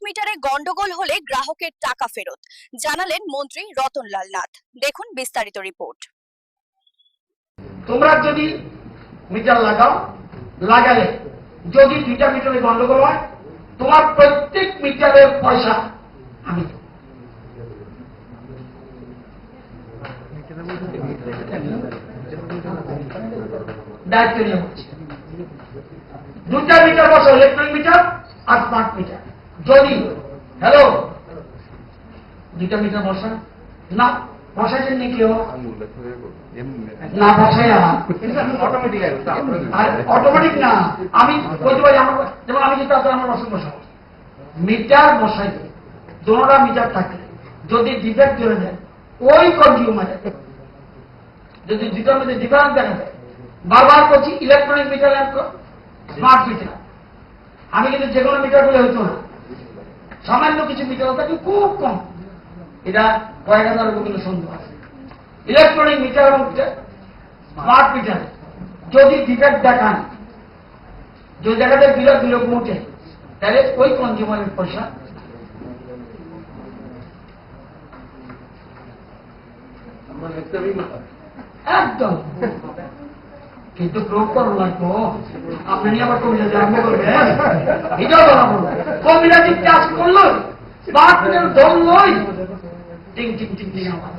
মিটারে গন্ডগোল হলে গ্রাহকের টাকা ফেরত জানালেন মন্ত্রী রতনলাল নাথ। দেখুন বিস্তারিত রিপোর্ট। তোমরা যদি মিটার লাগালে যদি 2টা মিটারে গন্ডগোল হয়, তোমার প্রত্যেক মিটারের পয়সা আমি দায়িত্ব নিয়ে বলছি। 2টা মিটার বসো, ইলেকট্রনিক মিটার আর স্মার্ট মিটার। যদি হ্যালো 2টা মিটার বসা না বসাইছেন নাকি না বসাইয়া অটোমেটিক না, আমি বলতে পারি আমার, যেমন আমি যেটা আমার বসন বসাবো মিটার বসাই দোনোটা মিটার থাকে, যদি ডিফেক্ট ধরে যায় ওই কনজিউমারে যদি দুটোর মধ্যে ডিফারেন্স দেখা যায়, বারবার করছি ইলেকট্রনিক মিটার স্মার্ট মিটার, আমি কিন্তু যে কোনো মিটার গুলো হইতো না, সামান্য কিছু মিটার হতো খুব কম, এটা কয়েক হাজার কিন্তু সন্দেহ আছে। ইলেকট্রনিক মিটার এবং স্মার্ট মিটার যদি ডিফেক্ট দেখান, যদি দেখা যায় বিলোপ মুঠে, তাহলে ওই কনজিউমারের পয়সা একদম, কিন্তু প্রয়োগ করা লাগবো। আপনি নিয়ে আবার কবিতা আরম্ভ করবেন, এটাও বলা বলবো কবিতা ঠিক কাজ করলো স্মার্ট মিটার ধরলই টিং টিং টিং টিং আমার